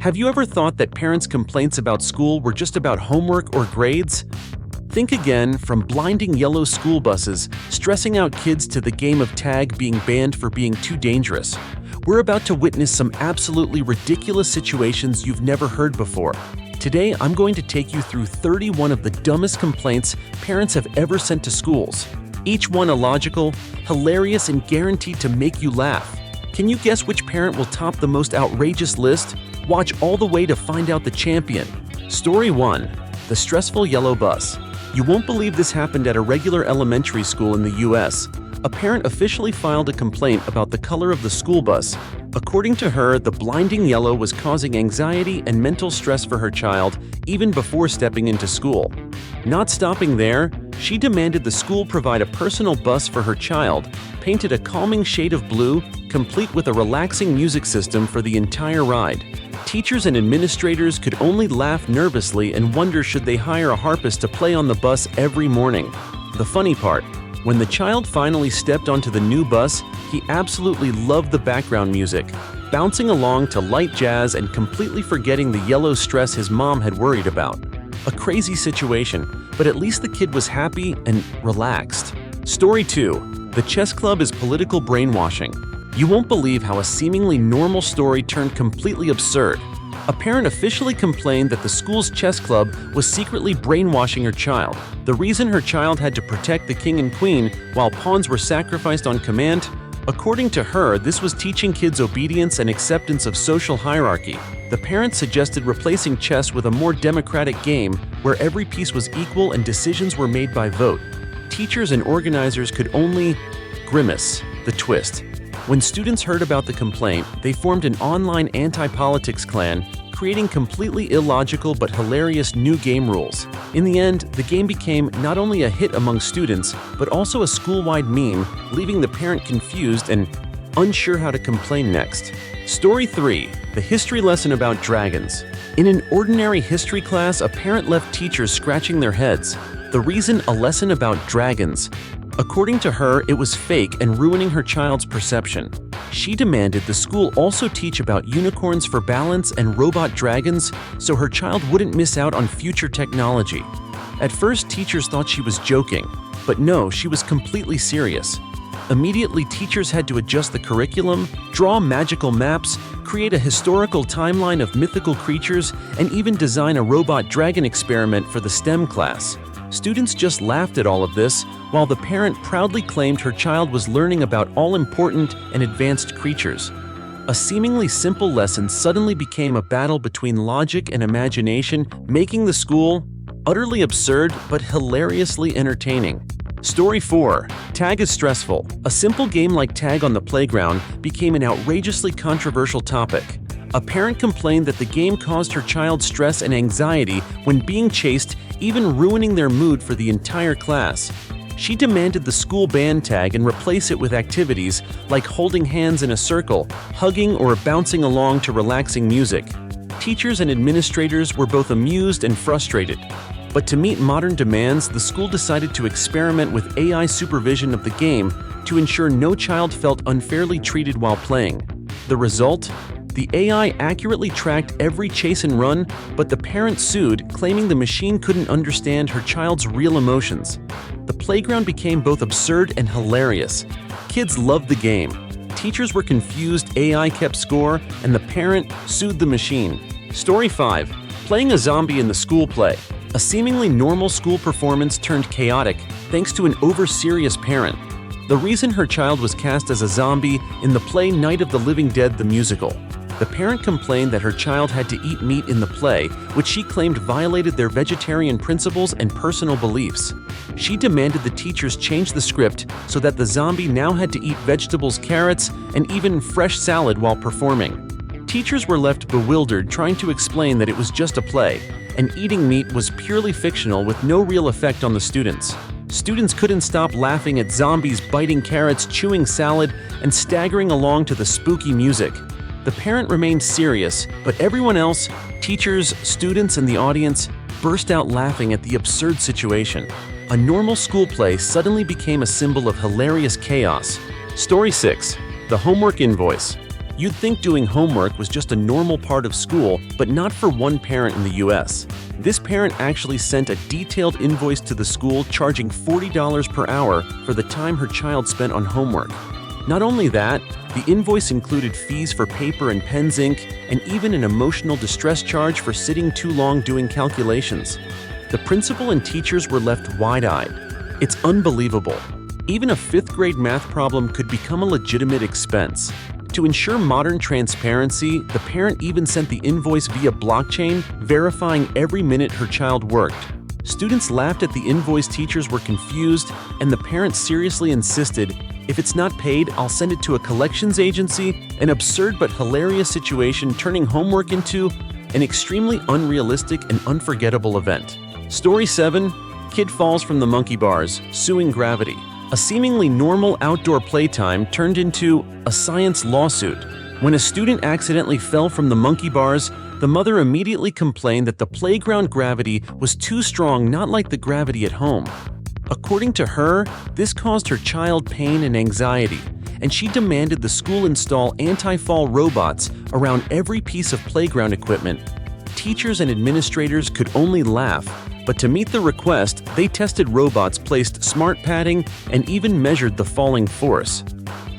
Have you ever thought that parents' complaints about school were just about homework or grades? Think again, from blinding yellow school buses stressing out kids to the game of tag being banned for being too dangerous. We're about to witness some absolutely ridiculous situations you've never heard before. Today, I'm going to take you through 31 of the dumbest complaints parents have ever sent to schools. Each one illogical, hilarious, and guaranteed to make you laugh. Can you guess which parent will top the most outrageous list? Watch all the way to find out the champion. Story 1. The stressful yellow bus. You won't believe this happened at a regular elementary school in the US. A parent officially filed a complaint about the color of the school bus. According to her, the blinding yellow was causing anxiety and mental stress for her child even before stepping into school. Not stopping there, she demanded the school provide a personal bus for her child, painted a calming shade of blue, complete with a relaxing music system for the entire ride. Teachers and administrators could only laugh nervously and wonder should they hire a harpist to play on the bus every morning. The funny part, when the child finally stepped onto the new bus, he absolutely loved the background music, bouncing along to light jazz and completely forgetting the yellow stress his mom had worried about. A crazy situation, but at least the kid was happy and relaxed. Story 2. The chess club is political brainwashing. You won't believe how a seemingly normal story turned completely absurd. A parent officially complained that the school's chess club was secretly brainwashing her child. The reason her child had to protect the king and queen while pawns were sacrificed on command? According to her, this was teaching kids obedience and acceptance of social hierarchy. The parent suggested replacing chess with a more democratic game where every piece was equal and decisions were made by vote. Teachers and organizers could only grimace. The twist. When students heard about the complaint, they formed an online anti-politics clan, creating completely illogical but hilarious new game rules. In the end, the game became not only a hit among students, but also a school-wide meme, leaving the parent confused and unsure how to complain next. Story 3. The history lesson about dragons. In an ordinary history class, a parent left teachers scratching their heads. The reason: a lesson about dragons. According to her, it was fake and ruining her child's perception. She demanded the school also teach about unicorns for balance and robot dragons so her child wouldn't miss out on future technology. At first, teachers thought she was joking, but no, she was completely serious. Immediately, teachers had to adjust the curriculum, draw magical maps, create a historical timeline of mythical creatures, and even design a robot dragon experiment for the STEM class. Students just laughed at all of this, while the parent proudly claimed her child was learning about all-important and advanced creatures. A seemingly simple lesson suddenly became a battle between logic and imagination, making the school utterly absurd but hilariously entertaining. Story 4. Tag is stressful. A simple game like tag on the playground became an outrageously controversial topic. A parent complained that the game caused her child stress and anxiety when being chased, even ruining their mood for the entire class. She demanded the school ban tag and replace it with activities like holding hands in a circle, hugging, or bouncing along to relaxing music. Teachers and administrators were both amused and frustrated. But to meet modern demands, the school decided to experiment with AI supervision of the game to ensure no child felt unfairly treated while playing. The result? The AI accurately tracked every chase and run, but the parent sued, claiming the machine couldn't understand her child's real emotions. The playground became both absurd and hilarious. Kids loved the game. Teachers were confused, AI kept score, and the parent sued the machine. Story 5. Playing a zombie in the school play. A seemingly normal school performance turned chaotic thanks to an over-serious parent. The reason her child was cast as a zombie in the play Night of the Living Dead the musical. The parent complained that her child had to eat meat in the play, which she claimed violated their vegetarian principles and personal beliefs. She demanded the teachers change the script so that the zombie now had to eat vegetables, carrots, and even fresh salad while performing. Teachers were left bewildered trying to explain that it was just a play, and eating meat was purely fictional with no real effect on the students. Students couldn't stop laughing at zombies biting carrots, chewing salad, and staggering along to the spooky music. The parent remained serious, but everyone else, teachers, students, and the audience, burst out laughing at the absurd situation. A normal school play suddenly became a symbol of hilarious chaos. Story 6. The homework invoice. You'd think doing homework was just a normal part of school, but not for one parent in the US. This parent actually sent a detailed invoice to the school charging $40 per hour for the time her child spent on homework. Not only that, the invoice included fees for paper and pens ink, and even an emotional distress charge for sitting too long doing calculations. The principal and teachers were left wide-eyed. It's unbelievable. Even a fifth-grade math problem could become a legitimate expense. To ensure modern transparency, the parent even sent the invoice via blockchain, verifying every minute her child worked. Students laughed at the invoice, teachers were confused, and the parent seriously insisted, "If it's not paid, I'll send it to a collections agency." An absurd but hilarious situation, turning homework into an extremely unrealistic and unforgettable event. Story 7. Kid falls from the monkey bars, suing gravity. A seemingly normal outdoor playtime turned into a science lawsuit. When a student accidentally fell from the monkey bars, the mother immediately complained that the playground gravity was too strong, not like the gravity at home. According to her, this caused her child pain and anxiety, and she demanded the school install anti-fall robots around every piece of playground equipment. Teachers and administrators could only laugh, but to meet the request, they tested robots, placed smart padding, and even measured the falling force.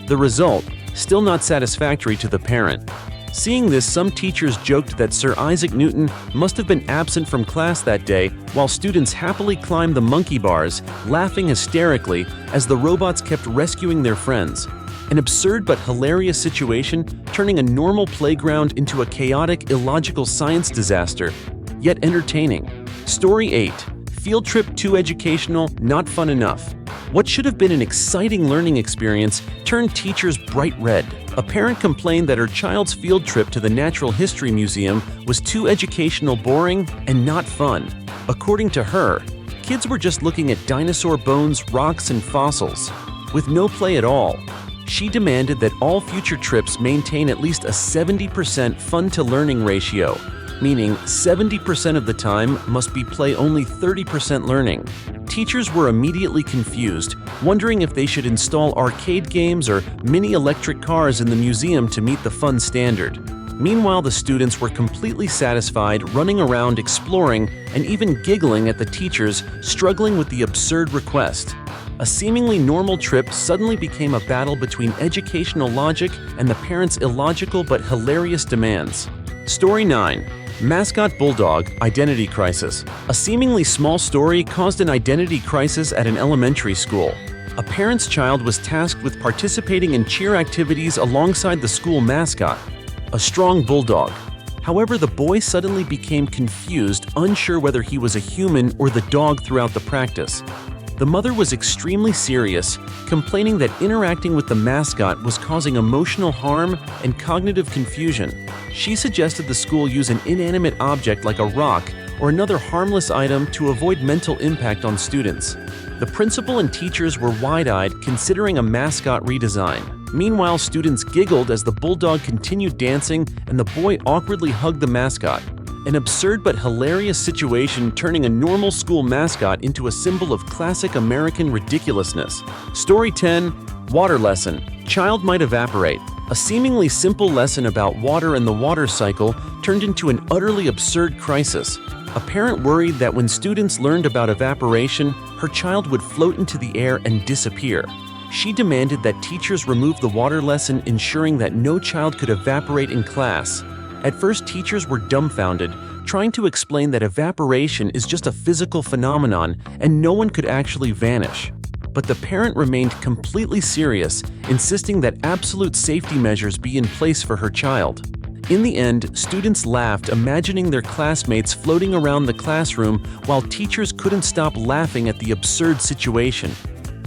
The result, still not satisfactory to the parent. Seeing this, some teachers joked that Sir Isaac Newton must have been absent from class that day, while students happily climbed the monkey bars, laughing hysterically as the robots kept rescuing their friends. An absurd but hilarious situation, turning a normal playground into a chaotic, illogical science disaster, yet entertaining. Story 8. Field trip too educational, not fun enough. What should have been an exciting learning experience turned teachers bright red. A parent complained that her child's field trip to the Natural History Museum was too educational, boring, and not fun. According to her, kids were just looking at dinosaur bones, rocks, and fossils, with no play at all. She demanded that all future trips maintain at least a 70% fun-to-learning ratio, meaning 70% of the time must be play, only 30% learning. Teachers were immediately confused, wondering if they should install arcade games or mini electric cars in the museum to meet the fun standard. Meanwhile, the students were completely satisfied, running around, exploring, and even giggling at the teachers struggling with the absurd request. A seemingly normal trip suddenly became a battle between educational logic and the parents' illogical but hilarious demands. Story 9. Mascot bulldog, identity crisis. A seemingly small story caused an identity crisis at an elementary school. A parent's child was tasked with participating in cheer activities alongside the school mascot, a strong bulldog. However, the boy suddenly became confused, unsure whether he was a human or the dog throughout the practice. The mother was extremely serious, complaining that interacting with the mascot was causing emotional harm and cognitive confusion. She suggested the school use an inanimate object like a rock or another harmless item to avoid mental impact on students. The principal and teachers were wide-eyed, considering a mascot redesign. Meanwhile, students giggled as the bulldog continued dancing and the boy awkwardly hugged the mascot. An absurd but hilarious situation, turning a normal school mascot into a symbol of classic American ridiculousness. Story 10. Water lesson. Child might evaporate. A seemingly simple lesson about water and the water cycle turned into an utterly absurd crisis. A parent worried that when students learned about evaporation, her child would float into the air and disappear. She demanded that teachers remove the water lesson, ensuring that no child could evaporate in class. At first, teachers were dumbfounded, trying to explain that evaporation is just a physical phenomenon and no one could actually vanish. But the parent remained completely serious, insisting that absolute safety measures be in place for her child. In the end, students laughed, imagining their classmates floating around the classroom while teachers couldn't stop laughing at the absurd situation.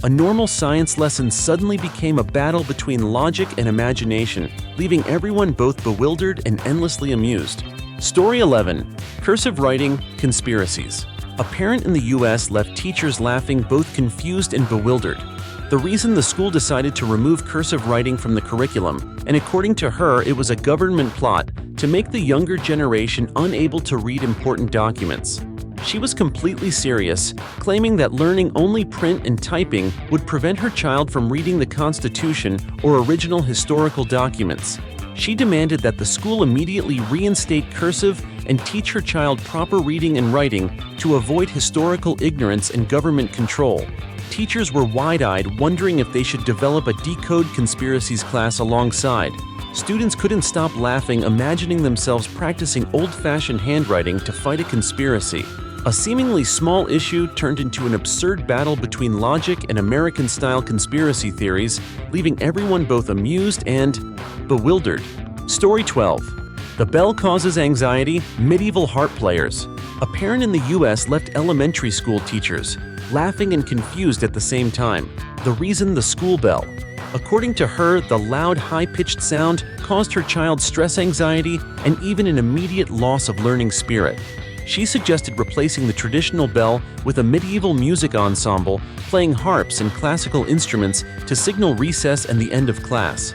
A normal science lesson suddenly became a battle between logic and imagination, leaving everyone both bewildered and endlessly amused. Story 11. Cursive writing, conspiracies. A parent in the US left teachers laughing, both confused and bewildered. The reason: the school decided to remove cursive writing from the curriculum, and according to her, it was a government plot to make the younger generation unable to read important documents. She was completely serious, claiming that learning only print and typing would prevent her child from reading the Constitution or original historical documents. She demanded that the school immediately reinstate cursive and teach her child proper reading and writing to avoid historical ignorance and government control. Teachers were wide-eyed, wondering if they should develop a decode conspiracies class alongside. Students couldn't stop laughing, imagining themselves practicing old-fashioned handwriting to fight a conspiracy. A seemingly small issue turned into an absurd battle between logic and American-style conspiracy theories, leaving everyone both amused and bewildered. Story 12. The bell causes anxiety, medieval harp players. A parent in the U.S. left elementary school teachers laughing and confused at the same time. The reason: the school bell. According to her, the loud, high-pitched sound caused her child stress, anxiety, and even an immediate loss of learning spirit. She suggested replacing the traditional bell with a medieval music ensemble playing harps and classical instruments to signal recess and the end of class.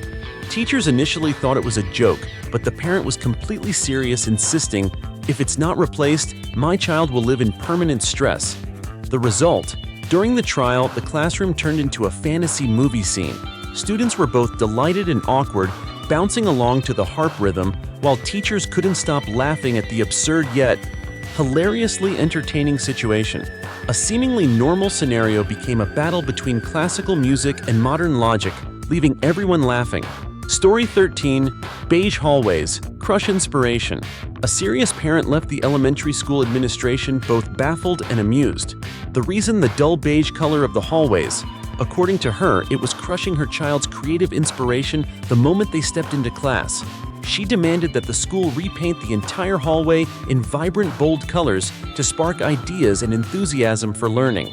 Teachers initially thought it was a joke, but the parent was completely serious, insisting, "If it's not replaced, my child will live in permanent stress." The result: during the trial, the classroom turned into a fantasy movie scene. Students were both delighted and awkward, bouncing along to the harp rhythm, while teachers couldn't stop laughing at the absurd yet hilariously entertaining situation. A seemingly normal scenario became a battle between classical music and modern logic, leaving everyone laughing. Story 13. Beige hallways crush inspiration. A serious parent left the elementary school administration both baffled and amused. The reason: the dull beige color of the hallways. According to her, it was crushing her child's creative inspiration the moment they stepped into class. She demanded that the school repaint the entire hallway in vibrant, bold colors to spark ideas and enthusiasm for learning.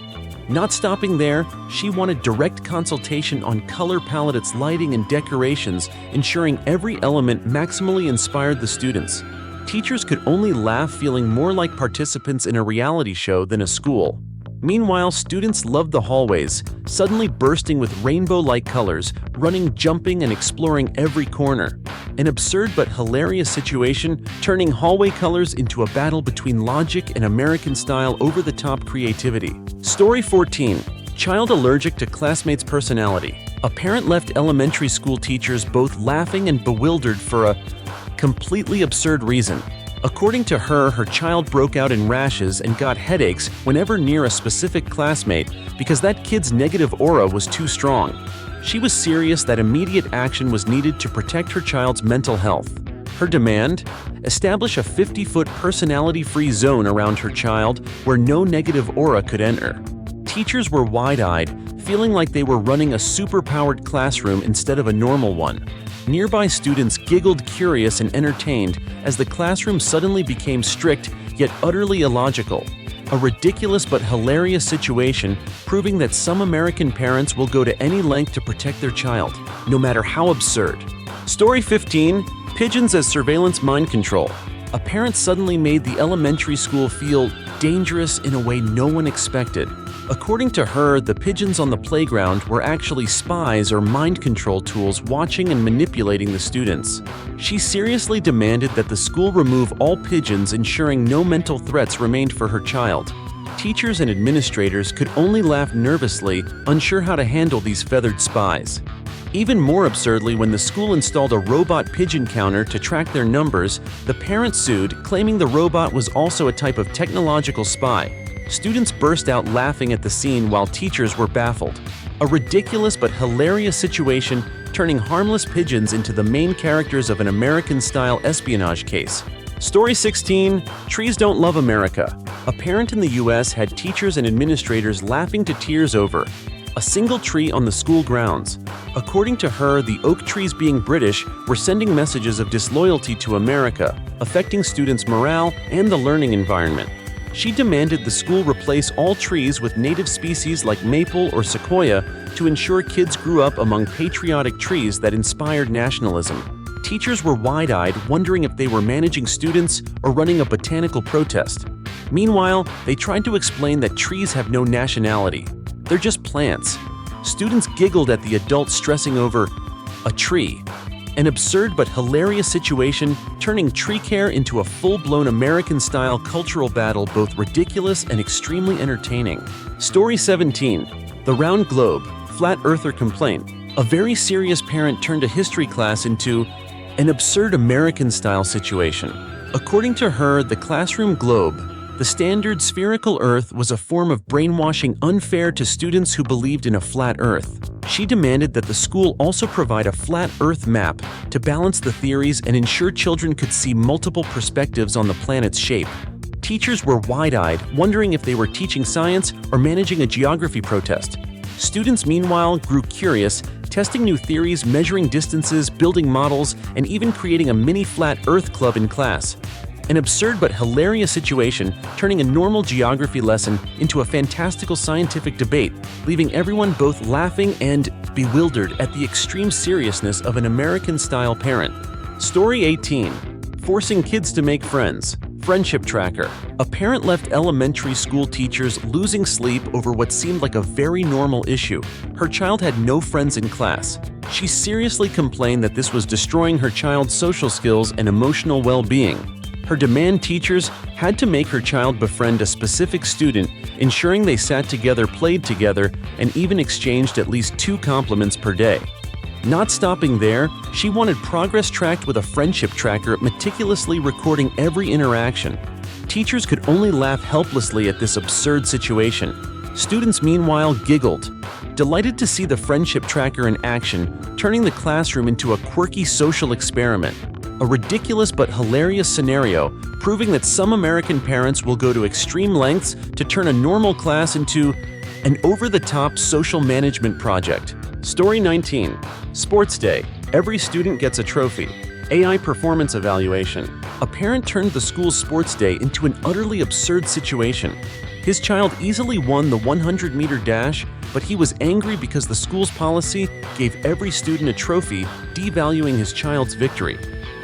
Not stopping there, she wanted direct consultation on color palettes, lighting, and decorations, ensuring every element maximally inspired the students. Teachers could only laugh, feeling more like participants in a reality show than a school. Meanwhile, students loved the hallways, suddenly bursting with rainbow-like colors, running, jumping, and exploring every corner. An absurd but hilarious situation, turning hallway colors into a battle between logic and American-style over-the-top creativity. Story 14. Child allergic to classmates' personality. A parent left elementary school teachers both laughing and bewildered for a completely absurd reason. According to her, her child broke out in rashes and got headaches whenever near a specific classmate because that kid's negative aura was too strong. She was serious that immediate action was needed to protect her child's mental health. Her demand? Establish a 50-foot personality-free zone around her child where no negative aura could enter. Teachers were wide-eyed, feeling like they were running a super-powered classroom instead of a normal one. Nearby students giggled, curious and entertained, as the classroom suddenly became strict yet utterly illogical. A ridiculous but hilarious situation, proving that some American parents will go to any length to protect their child, no matter how absurd. Story 15. Pigeons as surveillance mind control. A parent suddenly made the elementary school feel dangerous in a way no one expected. According to her, the pigeons on the playground were actually spies or mind control tools watching and manipulating the students. She seriously demanded that the school remove all pigeons, ensuring no mental threats remained for her child. Teachers and administrators could only laugh nervously, unsure how to handle these feathered spies. Even more absurdly, when the school installed a robot pigeon counter to track their numbers, the parent sued, claiming the robot was also a type of technological spy. Students burst out laughing at the scene while teachers were baffled. A ridiculous but hilarious situation, turning harmless pigeons into the main characters of an American-style espionage case. Story 16. Trees don't love America. A parent in the U.S. had teachers and administrators laughing to tears over a single tree on the school grounds. According to her, the oak trees, being British, were sending messages of disloyalty to America, affecting students' morale and the learning environment. She demanded the school replace all trees with native species like maple or sequoia to ensure kids grew up among patriotic trees that inspired nationalism. Teachers were wide-eyed, wondering if they were managing students or running a botanical protest. Meanwhile, they tried to explain that trees have no nationality. They're just plants. Students giggled at the adults stressing over a tree. An absurd but hilarious situation, turning tree care into a full-blown American-style cultural battle, both ridiculous and extremely entertaining. Story 17. The round globe, flat earther complaint. A very serious parent turned a history class into An absurd American-style situation. According to her, the classroom globe, the standard spherical Earth, was a form of brainwashing unfair to students who believed in a flat Earth. She demanded that the school also provide a flat Earth map to balance the theories and ensure children could see multiple perspectives on the planet's shape. Teachers were wide-eyed, wondering if they were teaching science or managing a geography protest. Students, meanwhile, grew curious, testing new theories, measuring distances, building models, and even creating a mini flat Earth club in class. An absurd but hilarious situation, turning a normal geography lesson into a fantastical scientific debate, leaving everyone both laughing and bewildered at the extreme seriousness of an American-style parent. Story 18. Forcing kids to make friends. Friendship tracker. A parent left elementary school teachers losing sleep over what seemed like a very normal issue. Her child had no friends in class. She seriously complained that this was destroying her child's social skills and emotional well-being. Her demand teachers had to make her child befriend a specific student, ensuring they sat together, played together, and even exchanged at least 2 compliments per day. Not stopping there, she wanted progress tracked with a friendship tracker, meticulously recording every interaction. Teachers could only laugh helplessly at this absurd situation. Students, meanwhile, giggled, delighted to see the friendship tracker in action, turning the classroom into a quirky social experiment. A ridiculous but hilarious scenario, proving that some American parents will go to extreme lengths to turn a normal class into an over-the-top social management project. Story 19. Sports Day. Every student gets a trophy. AI performance evaluation. A parent turned the school's sports day into an utterly absurd situation. His child easily won the 100-meter dash, but he was angry because the school's policy gave every student a trophy, devaluing his child's victory.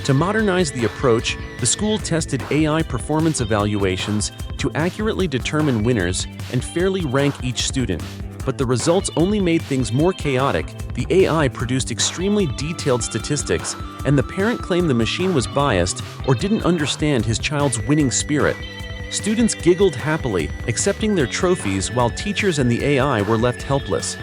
To modernize the approach, the school tested AI performance evaluations to accurately determine winners and fairly rank each student. But the results only made things more chaotic. The AI produced extremely detailed statistics, and the parent claimed the machine was biased or didn't understand his child's winning spirit. Students giggled happily, accepting their trophies, while teachers and the AI were left helpless.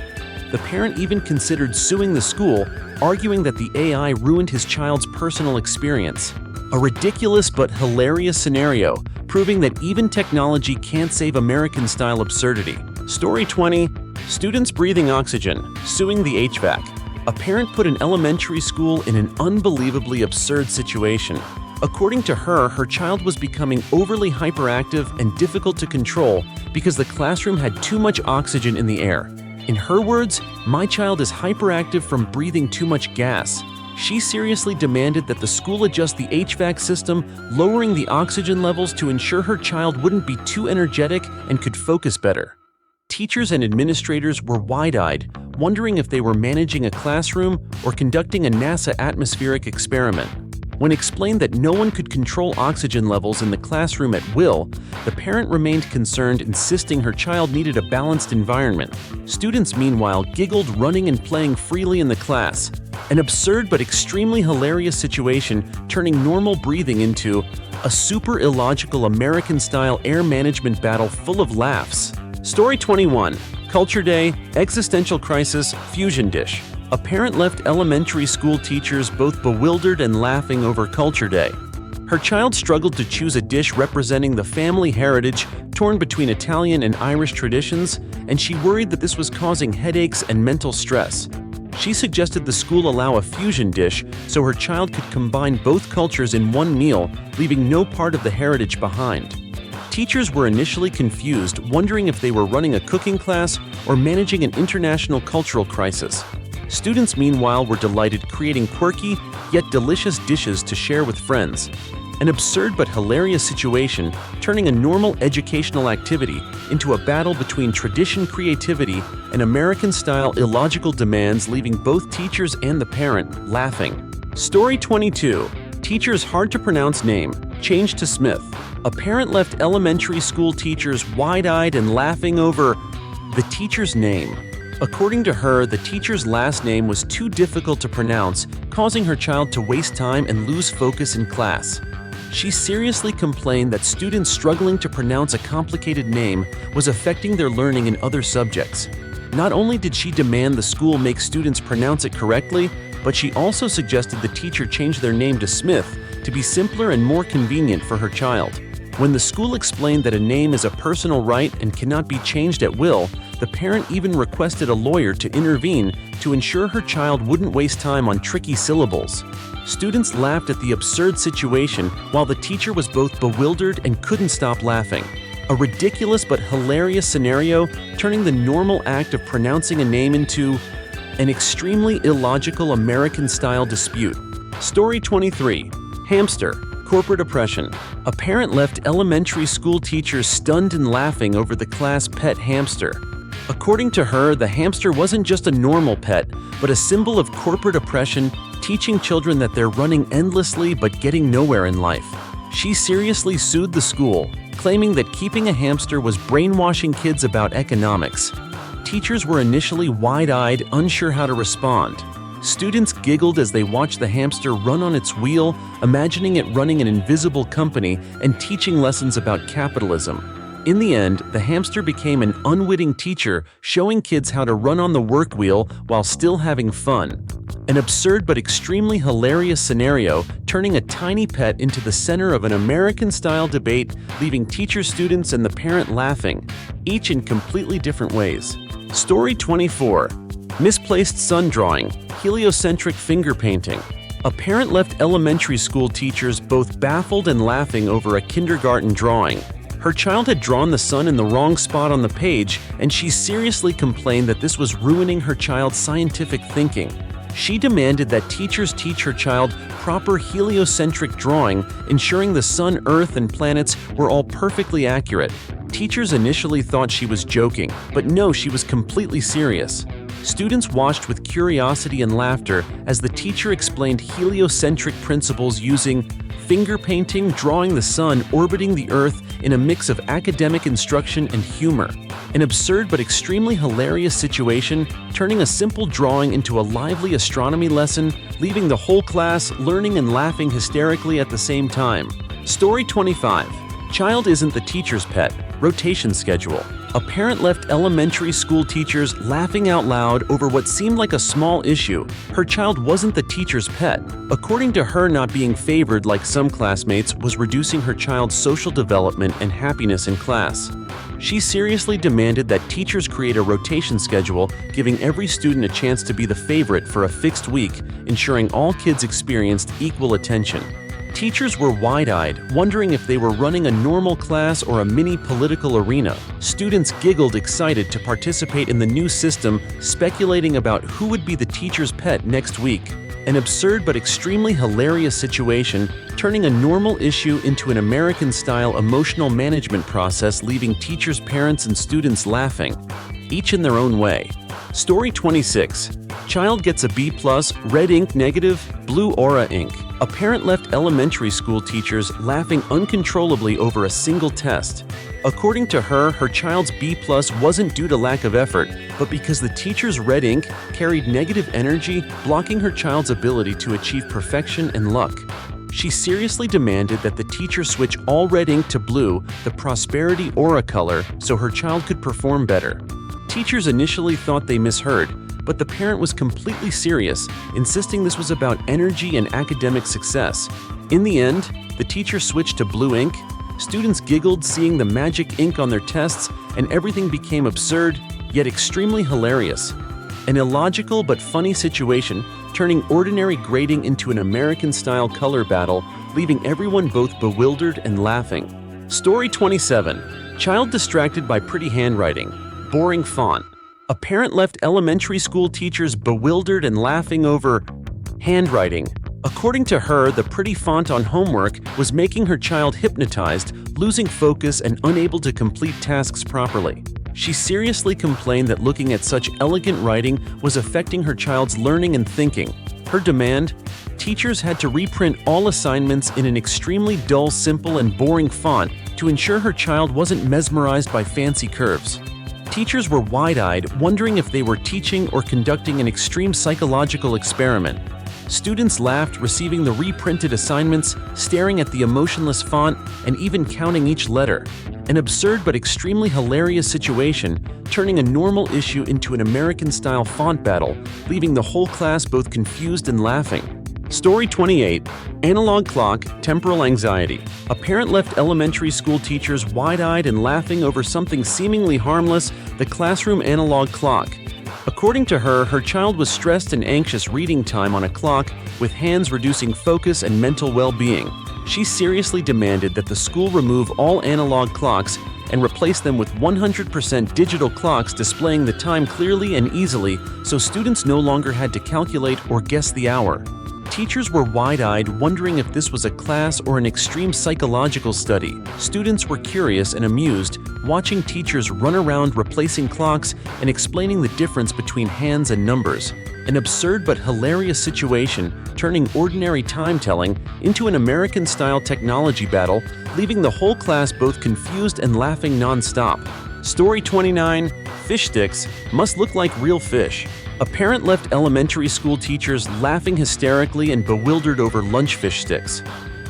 The parent even considered suing the school, arguing that the AI ruined his child's personal experience. A ridiculous but hilarious scenario, proving that even technology can't save American-style absurdity. Story 20. Students breathing oxygen, suing the HVAC. A parent put an elementary school in an unbelievably absurd situation. According to her, her child was becoming overly hyperactive and difficult to control because the classroom had too much oxygen in the air. In her words, "My child is hyperactive from breathing too much gas." She seriously demanded that the school adjust the HVAC system, lowering the oxygen levels to ensure her child wouldn't be too energetic and could focus better. Teachers and administrators were wide-eyed, wondering if they were managing a classroom or conducting a NASA atmospheric experiment. When explained that no one could control oxygen levels in the classroom at will, the parent remained concerned, insisting her child needed a balanced environment. Students, meanwhile, giggled, running and playing freely in the class. An absurd but extremely hilarious situation, turning normal breathing into a super illogical American-style air management battle full of laughs. Story 21. Culture Day, Existential Crisis, Fusion Dish. A parent left elementary school teachers both bewildered and laughing over Culture Day. Her child struggled to choose a dish representing the family heritage, torn between Italian and Irish traditions, and she worried that this was causing headaches and mental stress. She suggested the school allow a fusion dish so her child could combine both cultures in one meal, leaving no part of the heritage behind. Teachers were initially confused, wondering if they were running a cooking class or managing an international cultural crisis. Students, meanwhile, were delighted, creating quirky yet delicious dishes to share with friends. An absurd but hilarious situation, turning a normal educational activity into a battle between tradition creativity and American-style illogical demands, leaving both teachers and the parent laughing. Story 22. Teacher's hard-to-pronounce name, changed to Smith. A parent left elementary school teachers wide-eyed and laughing over the teacher's name. According to her, the teacher's last name was too difficult to pronounce, causing her child to waste time and lose focus in class. She seriously complained that students struggling to pronounce a complicated name was affecting their learning in other subjects. Not only did she demand the school make students pronounce it correctly, but she also suggested the teacher change their name to Smith to be simpler and more convenient for her child. When the school explained that a name is a personal right and cannot be changed at will, the parent even requested a lawyer to intervene to ensure her child wouldn't waste time on tricky syllables. Students laughed at the absurd situation while the teacher was both bewildered and couldn't stop laughing. A ridiculous but hilarious scenario, turning the normal act of pronouncing a name into an extremely illogical American-style dispute. Story 23. Hamster. Corporate oppression. A parent left elementary school teachers stunned and laughing over the class pet hamster. According to her, the hamster wasn't just a normal pet, but a symbol of corporate oppression, teaching children that they're running endlessly but getting nowhere in life. She seriously sued the school, claiming that keeping a hamster was brainwashing kids about economics. Teachers were initially wide-eyed, unsure how to respond. Students giggled as they watched the hamster run on its wheel, imagining it running an invisible company and teaching lessons about capitalism. In the end, the hamster became an unwitting teacher, showing kids how to run on the work wheel while still having fun. An absurd but extremely hilarious scenario, turning a tiny pet into the center of an American-style debate, leaving teachers, students, and the parent laughing, each in completely different ways. Story 24. Misplaced sun drawing. Heliocentric finger painting. A parent left elementary school teachers both baffled and laughing over a kindergarten drawing. Her child had drawn the sun in the wrong spot on the page, and she seriously complained that this was ruining her child's scientific thinking. She demanded that teachers teach her child proper heliocentric drawing, ensuring the sun, earth, and planets were all perfectly accurate. Teachers initially thought she was joking, but no, she was completely serious. Students watched with curiosity and laughter as the teacher explained heliocentric principles using finger painting, drawing the sun orbiting the Earth in a mix of academic instruction and humor. An absurd but extremely hilarious situation, turning a simple drawing into a lively astronomy lesson, leaving the whole class learning and laughing hysterically at the same time. Story 25. Child isn't the teacher's pet. Rotation schedule. A parent left elementary school teachers laughing out loud over what seemed like a small issue. Her child wasn't the teacher's pet. According to her, not being favored like some classmates was reducing her child's social development and happiness in class. She seriously demanded that teachers create a rotation schedule, giving every student a chance to be the favorite for a fixed week, ensuring all kids experienced equal attention. Teachers were wide-eyed, wondering if they were running a normal class or a mini political arena. Students giggled excited to participate in the new system, speculating about who would be the teacher's pet next week. An absurd but extremely hilarious situation, turning a normal issue into an American-style emotional management process, leaving teachers, parents, and students laughing, each in their own way. Story 26. Child gets a B+, red ink negative, blue aura ink. A parent left elementary school teachers laughing uncontrollably over a single test. According to her, her child's B+ wasn't due to lack of effort, but because the teacher's red ink carried negative energy, blocking her child's ability to achieve perfection and luck. She seriously demanded that the teacher switch all red ink to blue, the prosperity aura color, so her child could perform better. Teachers initially thought they misheard, but the parent was completely serious, insisting this was about energy and academic success. In the end, the teacher switched to blue ink. Students giggled seeing the magic ink on their tests, and everything became absurd, yet extremely hilarious. An illogical but funny situation, turning ordinary grading into an American-style color battle, leaving everyone both bewildered and laughing. Story 27. Child distracted by pretty handwriting. Boring font. A parent left elementary school teachers bewildered and laughing over handwriting. According to her, the pretty font on homework was making her child hypnotized, losing focus and unable to complete tasks properly. She seriously complained that looking at such elegant writing was affecting her child's learning and thinking. Her demand? Teachers had to reprint all assignments in an extremely dull, simple, and boring font to ensure her child wasn't mesmerized by fancy curves. Teachers were wide-eyed, wondering if they were teaching or conducting an extreme psychological experiment. Students laughed, receiving the reprinted assignments, staring at the emotionless font, and even counting each letter. An absurd but extremely hilarious situation, turning a normal issue into an American-style font battle, leaving the whole class both confused and laughing. Story 28. Analog Clock, Temporal Anxiety. A parent left elementary school teachers wide-eyed and laughing over something seemingly harmless, the classroom analog clock. According to her, her child was stressed and anxious reading time on a clock, with hands reducing focus and mental well-being. She seriously demanded that the school remove all analog clocks and replace them with 100% digital clocks displaying the time clearly and easily, so students no longer had to calculate or guess the hour. Teachers were wide-eyed, wondering if this was a class or an extreme psychological study. Students were curious and amused, watching teachers run around replacing clocks and explaining the difference between hands and numbers. An absurd but hilarious situation, turning ordinary time-telling into an American-style technology battle, leaving the whole class both confused and laughing non-stop. Story 29. Fish sticks must look like real fish. A parent left elementary school teachers laughing hysterically and bewildered over lunch fish sticks.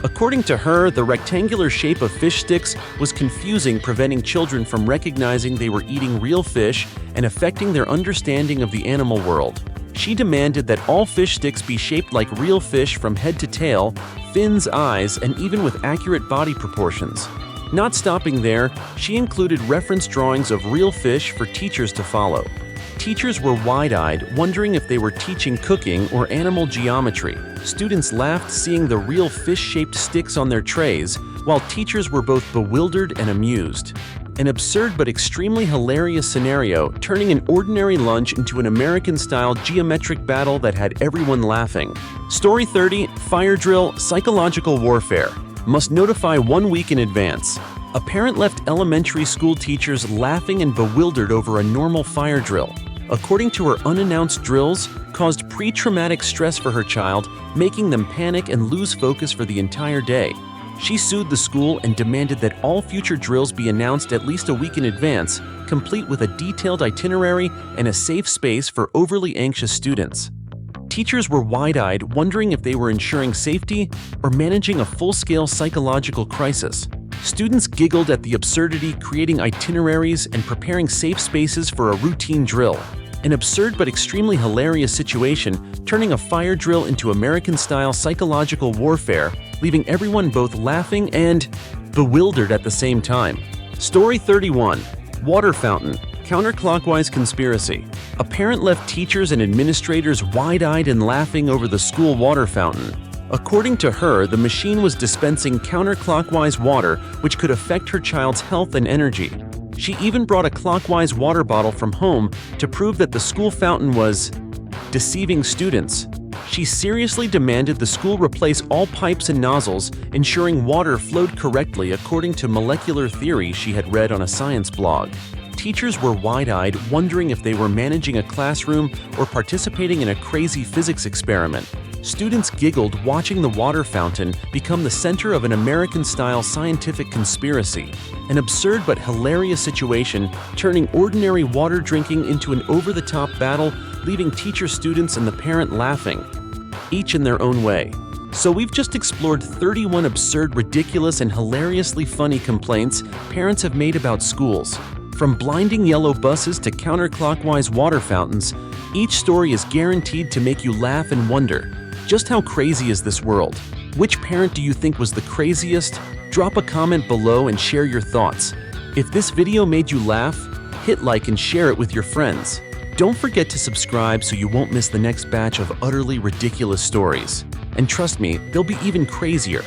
According to her, the rectangular shape of fish sticks was confusing, preventing children from recognizing they were eating real fish and affecting their understanding of the animal world. She demanded that all fish sticks be shaped like real fish from head to tail, fins, eyes, and even with accurate body proportions. Not stopping there, she included reference drawings of real fish for teachers to follow. Teachers were wide-eyed, wondering if they were teaching cooking or animal geometry. Students laughed seeing the real fish-shaped sticks on their trays, while teachers were both bewildered and amused. An absurd but extremely hilarious scenario, turning an ordinary lunch into an American-style geometric battle that had everyone laughing. Story 30. Fire drill, psychological warfare. Must notify 1 week in advance. A parent left elementary school teachers laughing and bewildered over a normal fire drill. According to her, unannounced drills caused pre-traumatic stress for her child, making them panic and lose focus for the entire day. She sued the school and demanded that all future drills be announced at least a week in advance, complete with a detailed itinerary and a safe space for overly anxious students. Teachers were wide-eyed, wondering if they were ensuring safety or managing a full-scale psychological crisis. Students giggled at the absurdity, creating itineraries and preparing safe spaces for a routine drill. An absurd but extremely hilarious situation, turning a fire drill into American-style psychological warfare, leaving everyone both laughing and bewildered at the same time. Story 31. Water fountain, counterclockwise conspiracy. A parent left teachers and administrators wide-eyed and laughing over the school water fountain. According to her, the machine was dispensing counterclockwise water, which could affect her child's health and energy. She even brought a clockwise water bottle from home to prove that the school fountain was deceiving students. She seriously demanded the school replace all pipes and nozzles, ensuring water flowed correctly according to molecular theory she had read on a science blog. Teachers were wide-eyed, wondering if they were managing a classroom or participating in a crazy physics experiment. Students giggled watching the water fountain become the center of an American-style scientific conspiracy. An absurd but hilarious situation, turning ordinary water drinking into an over-the-top battle, leaving teacher, students, and the parent laughing, each in their own way. So we've just explored 31 absurd, ridiculous, and hilariously funny complaints parents have made about schools. From blinding yellow buses to counterclockwise water fountains, each story is guaranteed to make you laugh and wonder, just how crazy is this world? Which parent do you think was the craziest? Drop a comment below and share your thoughts. If this video made you laugh, hit like and share it with your friends. Don't forget to subscribe so you won't miss the next batch of utterly ridiculous stories. And trust me, they'll be even crazier.